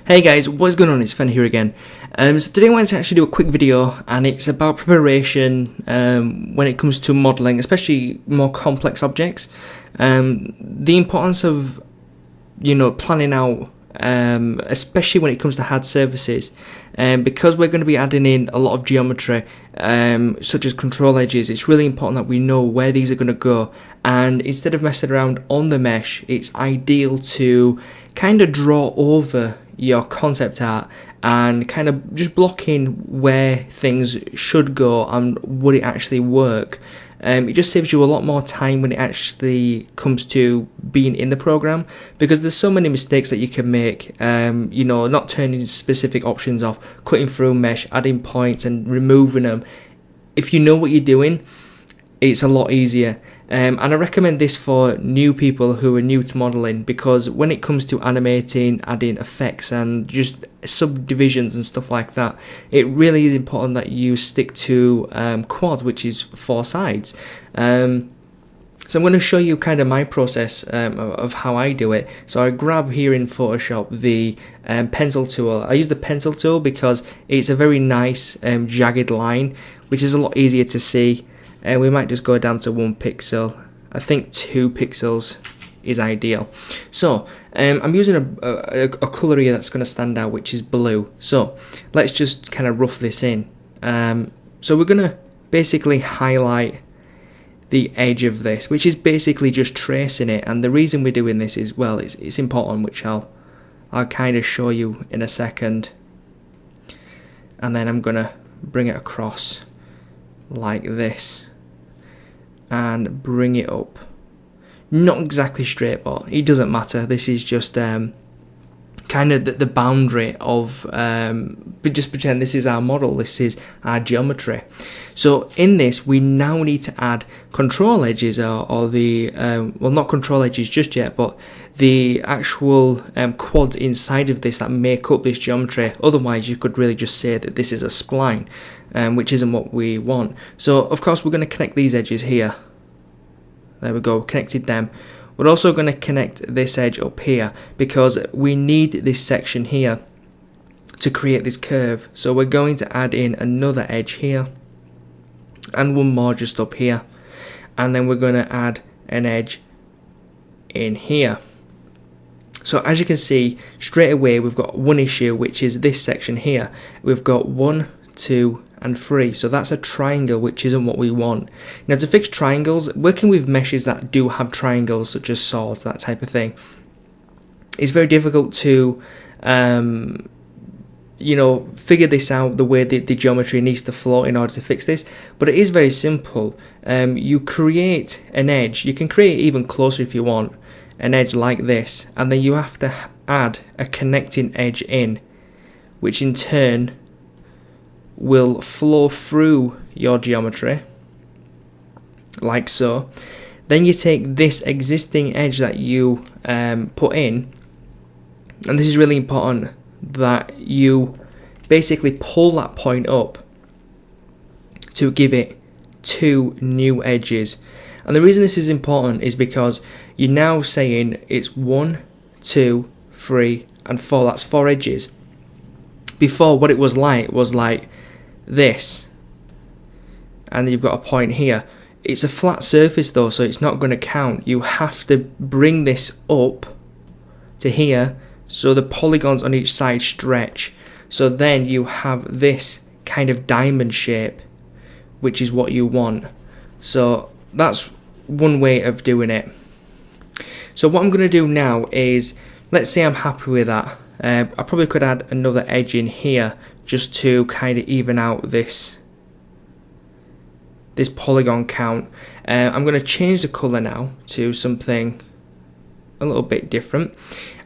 Hey guys, what's going on? It's Fen here again. So today I wanted to actually do a quick video, and it's about preparation when it comes to modelling, especially more complex objects. The importance of, planning out, especially when it comes to hard surfaces, because we're going to be adding in a lot of geometry, such as control edges. It's really important that we know where these are going to go, and instead of messing around on the mesh, it's ideal to kind of draw over your concept art and kind of just block in where things should go and would it actually work. It just saves you a lot more time when it actually comes to being in the program, because there's so many mistakes that you can make, not turning specific options off, cutting through mesh, adding points and removing them. If you know what you're doing, it's a lot easier. And I recommend this for new people who are new to modelling, because when it comes to animating, adding effects and just subdivisions and stuff like that, it really is important that you stick to quad, which is 4 sides. So I'm going to show you kind of my process of how I do it. So I grab here in Photoshop the pencil tool. I use the pencil tool because it's a very nice jagged line, which is a lot easier to see. We might just go down to 1 pixel. I think 2 pixels is ideal. So I'm using a colour here that's going to stand out, which is blue. So let's just kind of rough this in. So we're going to basically highlight the edge of this, which is basically just tracing it. And the reason we're doing this is, well, it's important, which I'll kind of show you in a second. And then I'm going to bring it across like this and bring it up, not exactly straight, but it doesn't matter. This is just kind of the boundary of, but just pretend this is our model, this is our geometry. So in this we now need to add control edges, or the well, not control edges just yet, but the actual quads inside of this that make up this geometry. Otherwise you could really just say that this is a spline, which isn't what we want. So of course we're going to connect these edges here. There we go, connected them. We're also going to connect this edge up here, because we need this section here to create this curve. So we're going to add in another edge here and one more just up here, and then we're going to add an edge in here. So as you can see, straight away we've got one issue, which is this section here. We've got 1, 2 and 3, so that's a triangle, which isn't what we want. Now to fix triangles, working with meshes that do have triangles, such as swords, that type of thing, it's very difficult to figure this out, the way the geometry needs to flow in order to fix this. But it is very simple. You create an edge, you can create it even closer if you want, an edge like this, and then you have to add a connecting edge in, which in turn will flow through your geometry like so. Then you take this existing edge that you put in, and this is really important, that you basically pull that point up to give it 2 new edges. And the reason this is important is because you're now saying it's 1, 2, 3 and 4. That's 4 edges. Before, what it was like this, and you've got a point here. It's a flat surface though, so it's not going to count. You have to bring this up to here, so the polygons on each side stretch, so then you have this kind of diamond shape, which is what you want. So that's one way of doing it. So what I'm going to do now is, let's say I'm happy with that. I probably could add another edge in here just to kind of even out this polygon count. I'm going to change the color now to something a little bit different,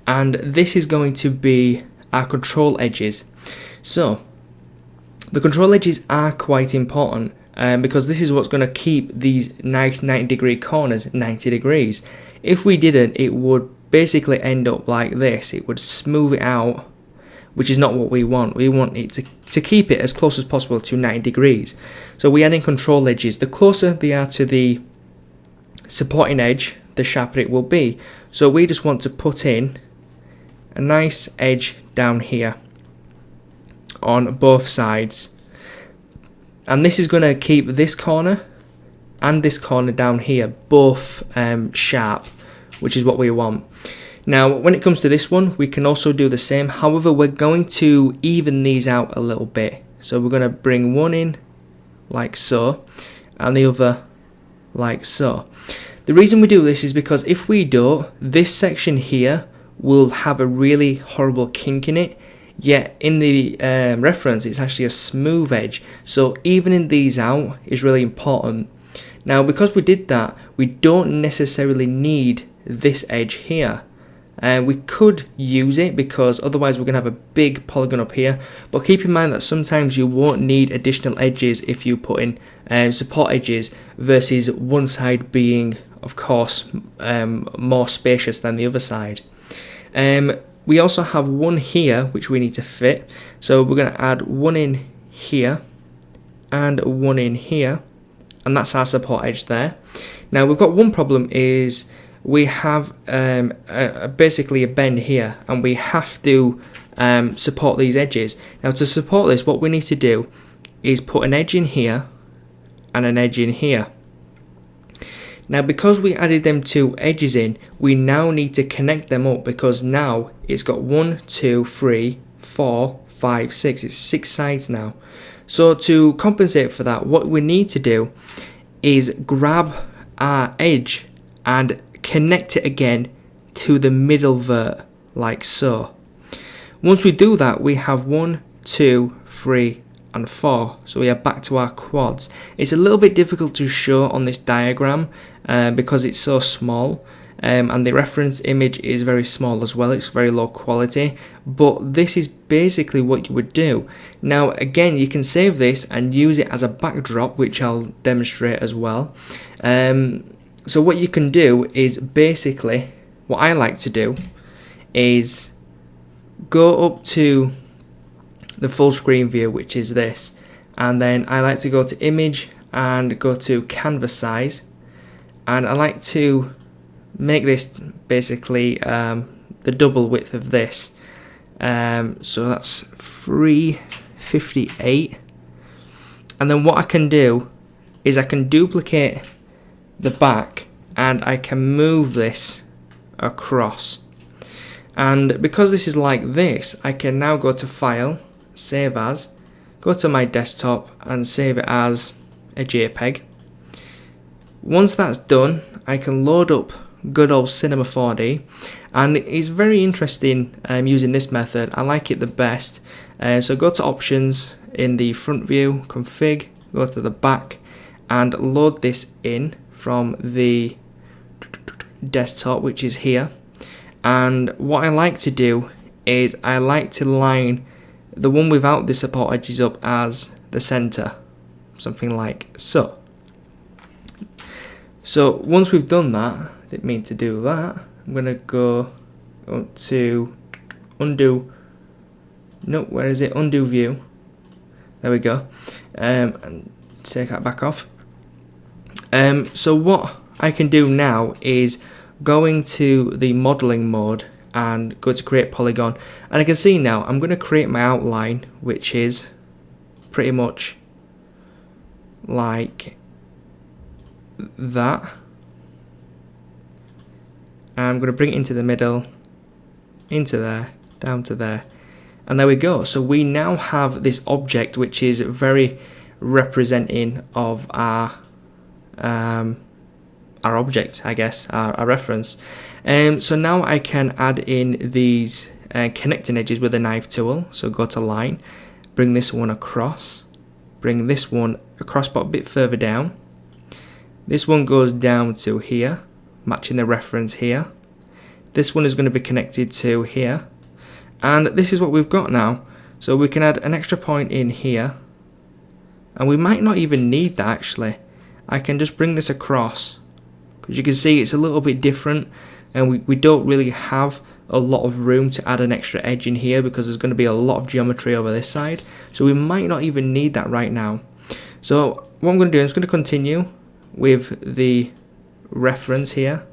and this is going to be our control edges. So the control edges are quite important, because this is what's going to keep these nice 90-degree corners 90 degrees. If we didn't, it would basically end up like this. It would smooth it out, which is not what we want. We want it to keep it as close as possible to 90 degrees. So we add in control edges. The closer they are to the supporting edge, the sharper it will be. So we just want to put in a nice edge down here on both sides, and this is going to keep this corner and this corner down here both sharp, which is what we want. Now when it comes to this one, we can also do the same, however we're going to even these out a little bit. So we're going to bring one in like so and the other like so. The reason we do this is because if we don't, this section here will have a really horrible kink in it, yet in the reference it's actually a smooth edge, so evening these out is really important. Now because we did that, we don't necessarily need this edge here. We could use it because otherwise we're going to have a big polygon up here, but keep in mind that sometimes you won't need additional edges if you put in support edges, versus one side being of course more spacious than the other side. We also have one here which we need to fit, so we're going to add one in here and one in here, and that's our support edge there. Now we've got one problem, is we have basically a bend here, and we have to support these edges. Now to support this, what we need to do is put an edge in here and an edge in here. Now because we added them two edges in, we now need to connect them up, because now it's got 1, 2, 3, 4, 5, 6, it's 6 sides now. So to compensate for that, what we need to do is grab our edge and connect it again to the middle vert like so. Once we do that, we have 1, 2, 3 and 4, so we are back to our quads. It's a little bit difficult to show on this diagram because it's so small, and the reference image is very small as well, it's very low quality, but this is basically what you would do. Now again, you can save this and use it as a backdrop, which I'll demonstrate as well. So what you can do is basically, what I like to do is go up to the full screen view, which is this, and then I like to go to image and go to canvas size, and I like to make this basically the double width of this, so that's 358, and then what I can do is I can duplicate the back and I can move this across, and because this is like this, I can now go to file, save as, go to my desktop and save it as a JPEG. Once that's done, I can load up good old Cinema 4D, and it's very interesting using this method. I like it the best. So go to options in the front view, config, go to the back and load this in from the desktop, which is here. And what I like to do is I like to line the one without the support edges up as the center, something like so. So once we've done that, didn't mean to do that, I'm gonna go up to undo, no, where is it, undo view, there we go, and take that back off. So what I can do now is going to the modeling mode and go to create polygon, and I can see now I'm going to create my outline, which is pretty much like that. I'm going to bring it into the middle, into there, down to there, and there we go. So we now have this object which is very representing of our object, I guess, our reference. So now I can add in these connecting edges with a knife tool. So go to line, bring this one across, bring this one across but a bit further down. This one goes down to here, matching the reference here. This one is going to be connected to here, and this is what we've got now. So we can add an extra point in here, and we might not even need that actually. I can just bring this across, because you can see it's a little bit different, and we don't really have a lot of room to add an extra edge in here because there's going to be a lot of geometry over this side, so we might not even need that right now. So what I'm going to do is going to continue with the reference here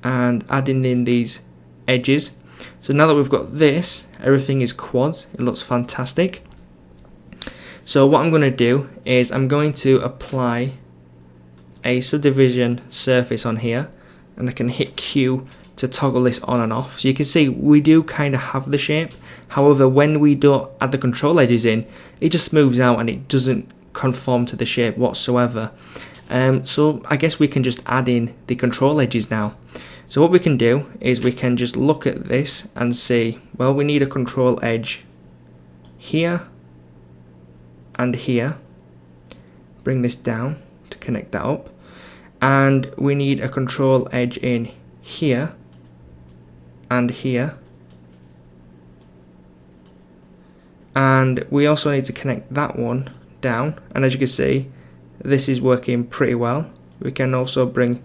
and adding in these edges. So now that we've got this, everything is quads. It looks fantastic. So what I'm going to do is I'm going to apply a subdivision surface on here, and I can hit Q to toggle this on and off. So you can see we do kind of have the shape. However, when we don't add the control edges in, it just smooths out and it doesn't conform to the shape whatsoever. So I guess we can just add in the control edges now. So what we can do is we can just look at this and see, well, we need a control edge here and here. Bring this down to connect that up. And we need a control edge in here and here. And we also need to connect that one down, and as you can see, this is working pretty well. We can also bring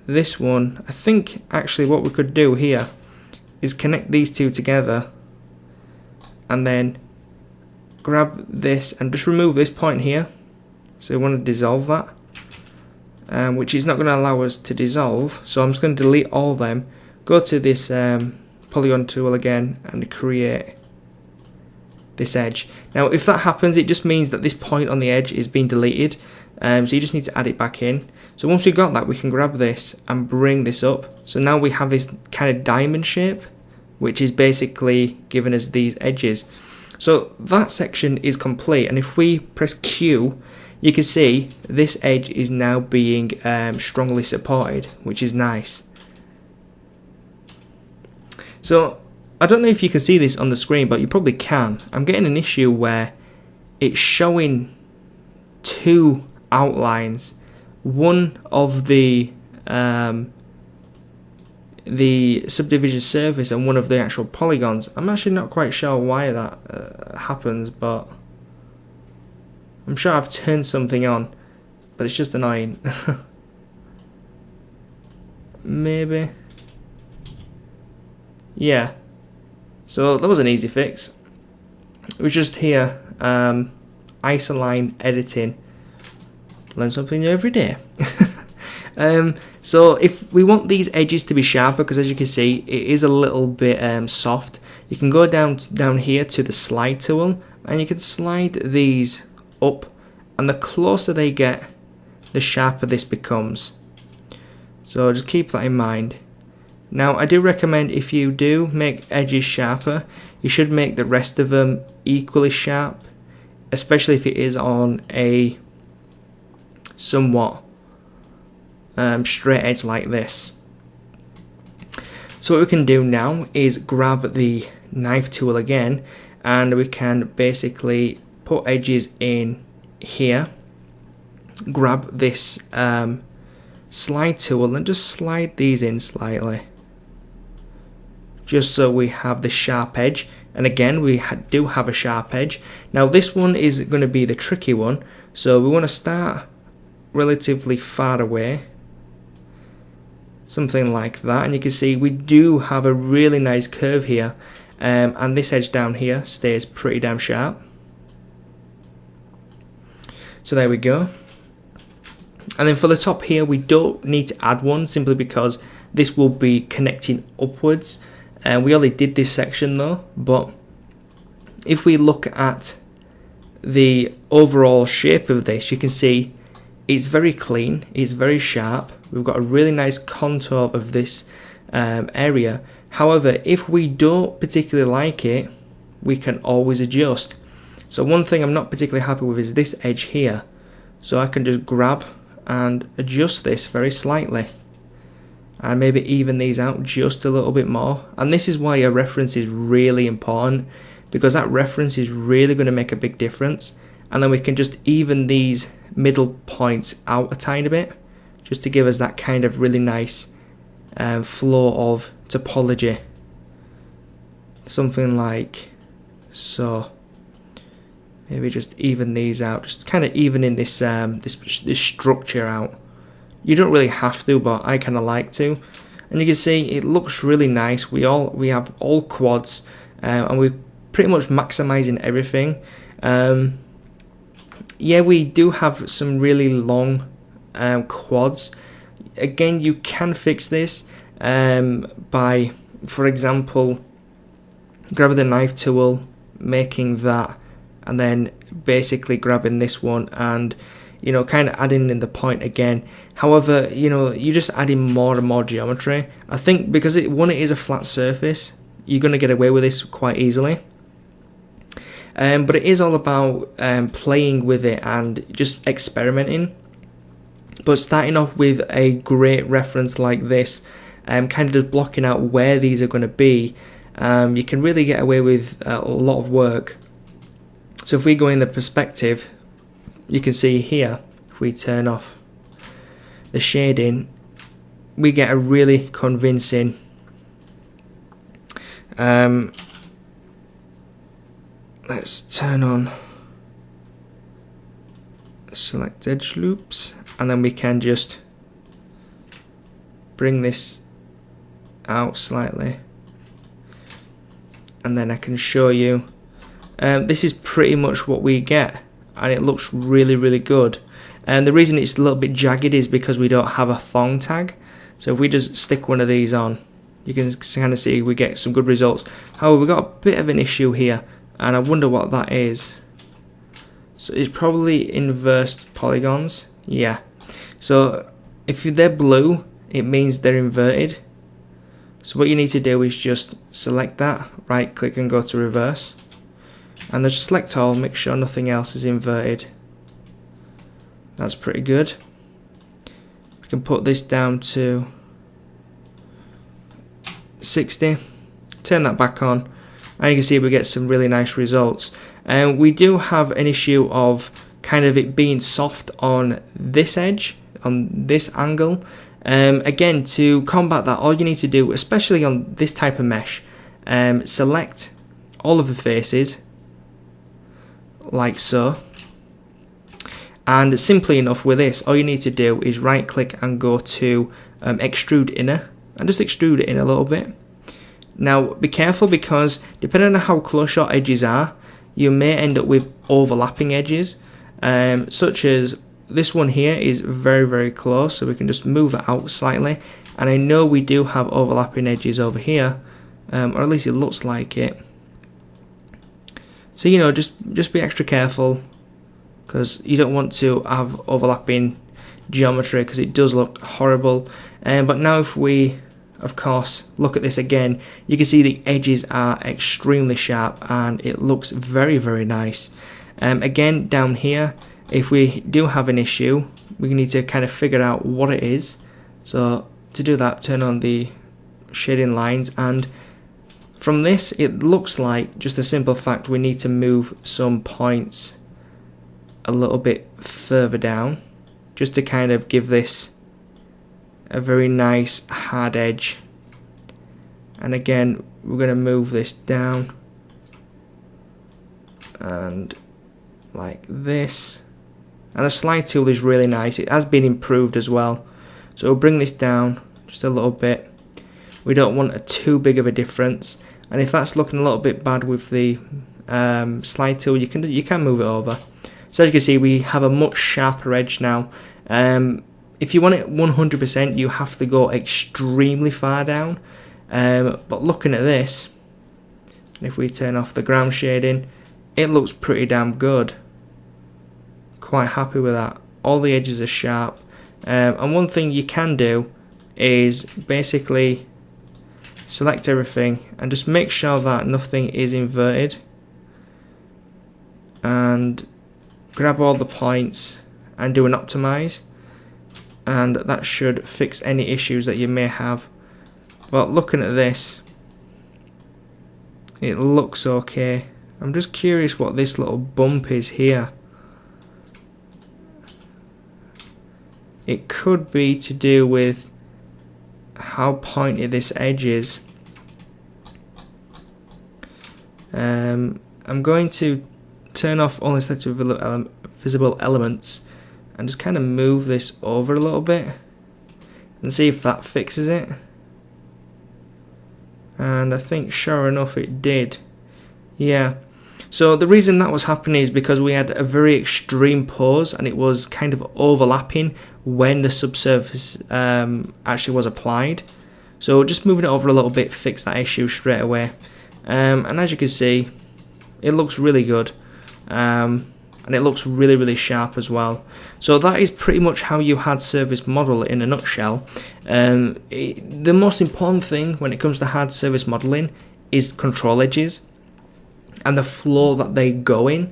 this one. I think actually what we could do here is connect these two together and then grab this and just remove this point here. So we want to dissolve that, which is not going to allow us to dissolve, so I'm just going to delete all of them, go to this polygon tool again and create this edge. Now if that happens, it just means that this point on the edge is being deleted, so you just need to add it back in. So once we've got that, we can grab this and bring this up. So now we have this kind of diamond shape, which is basically giving us these edges. So that section is complete, and if we press Q, you can see this edge is now being strongly supported, which is nice. So I don't know if you can see this on the screen, but you probably can. I'm getting an issue where it's showing two outlines, one of the subdivision surface and one of the actual polygons. I'm actually not quite sure why that happens, but I'm sure I've turned something on, but it's just annoying. Maybe. Yeah. So that was an easy fix. It was just here, isoline editing. Learn something new every day. So if we want these edges to be sharper, because as you can see, it is a little bit soft, you can go down here to the slide tool, and you can slide these up, and the closer they get, the sharper this becomes. So just keep that in mind. Now I do recommend, if you do make edges sharper, you should make the rest of them equally sharp, especially if it is on a somewhat straight edge like this. So what we can do now is grab the knife tool again, and we can basically put edges in here, grab this slide tool and just slide these in slightly, just so we have the sharp edge. And again, we do have a sharp edge. Now this one is going to be the tricky one, so we want to start relatively far away, something like that, and you can see we do have a really nice curve here, and this edge down here stays pretty damn sharp. So there we go. And then for the top here, we don't need to add one, simply because this will be connecting upwards. We already did this section though, but if we look at the overall shape of this, you can see it's very clean, it's very sharp. We've got a really nice contour of this area. However, if we don't particularly like it, we can always adjust. So one thing I'm not particularly happy with is this edge here. So I can just grab and adjust this very slightly, and maybe even these out just a little bit more. And this is why a reference is really important, because that reference is really going to make a big difference. And then we can just even these middle points out a tiny bit, just to give us that kind of really nice flow of topology, something like so. Maybe just even these out, just kind of evening this this structure out. You don't really have to, but I kind of like to. And you can see it looks really nice. We have all quads, and we're pretty much maximizing everything. Yeah, we do have some really long quads. Again, you can fix this by for example, grabbing the knife tool, making that, and then basically grabbing this one and, you know, kind of adding in the point again. However, you know, you're just adding more and more geometry. I think because it is a flat surface, you're going to get away with this quite easily. But it is all about playing with it and just experimenting. But starting off with a great reference like this, kind of just blocking out where these are going to be, you can really get away with a lot of work. So if we go in the perspective, you can see here, if we turn off the shading, we get a really convincing let's turn on select edge loops, and then we can just bring this out slightly, and then I can show you this is pretty much what we get, and it looks really good. And the reason it's a little bit jagged is because we don't have a thong tag. So if we just stick one of these on, you can kind of see we get some good results. However, we've got a bit of an issue here, and I wonder what that is. So it's probably inversed polygons. Yeah. So if they're blue, it means they're inverted. So what you need to do is just select that, right click and go to reverse, and then just select all, make sure nothing else is inverted. That's pretty good. We can put this down to 60, turn that back on, and you can see we get some really nice results. And we do have an issue of kind of it being soft on this edge, on this angle. Again, to combat that, all you need to do, especially on this type of mesh, select all of the faces like so, and simply enough with this, all you need to do is right click and go to extrude inner, and just extrude it in a little bit. Now be careful, because depending on how close your edges are, you may end up with overlapping edges, such as this one here is very close, so we can just move it out slightly. And I know we do have overlapping edges over here, or at least it looks like it. So, you know, just be extra careful, because you don't want to have overlapping geometry, because it does look horrible. But now if we, of course, look at this again, you can see the edges are extremely sharp, and it looks very nice. Again, down here, if we do have an issue, we need to kind of figure out what it is. So to do that, turn on the shading lines, and from this it looks like just a simple fact we need to move some points a little bit further down, just to kind of give this a very nice hard edge. And again, we're going to move this down and like this. And the slide tool is really nice, it has been improved as well. So we'll bring this down just a little bit. We don't want a too big of a difference, and if that's looking a little bit bad with the slide tool, you can move it over. So as you can see, we have a much sharper edge now. If you want it 100%, you have to go extremely far down. But looking at this, if we turn off the ground shading, it looks pretty damn good. Quite happy with that. All the edges are sharp. And one thing you can do is basically select everything and just make sure that nothing is inverted, and grab all the points and do an optimize, and that should fix any issues that you may have. But looking at this, it looks okay. I'm just curious what this little bump is here. It could be to do with how pointy this edge is. I'm going to turn off only selected visible elements and just kind of move this over a little bit and see if that fixes it. And I think sure enough it did. Yeah. So the reason that was happening is because we had a very extreme pose, and it was kind of overlapping when the subsurface actually was applied. So just moving it over a little bit fixed that issue straight away. And as you can see, it looks really good. And it looks really sharp as well. So that is pretty much how you hard surface model in a nutshell. The most important thing when it comes to hard surface modeling is control edges and the flow that they go in.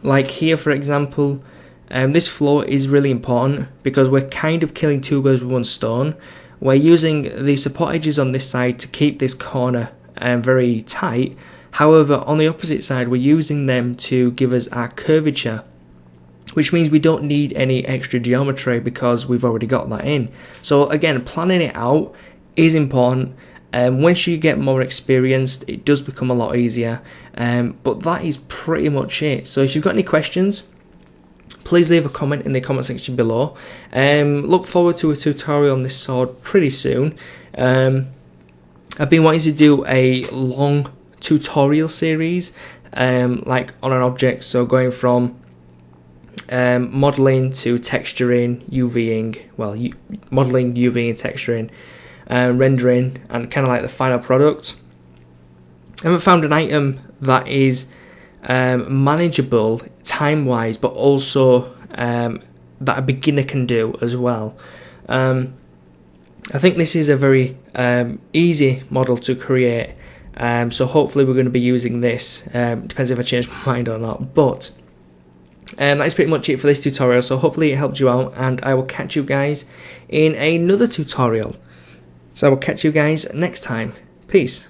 Like here, for example, this flow is really important because we're kind of killing two birds with one stone. We're using the support edges on this side to keep this corner very tight. However, on the opposite side, we're using them to give us our curvature, which means we don't need any extra geometry because we've already got that in. So again, planning it out is important. Once you get more experienced, it does become a lot easier. But that is pretty much it. So if you've got any questions, please leave a comment in the comment section below. Look forward to a tutorial on this sword pretty soon. I've been wanting to do a long tutorial series, like on an object, so going from modeling to texturing, UVing, well, modeling, UVing, texturing, rendering, and kind of like the final product. I haven't found an item that is manageable time wise, but also that a beginner can do as well. I think this is a very easy model to create. So hopefully we're going to be using this. Depends if I change my mind or not. But that is pretty much it for this tutorial. So hopefully it helped you out, and I will catch you guys in another tutorial. So I will catch you guys next time. Peace.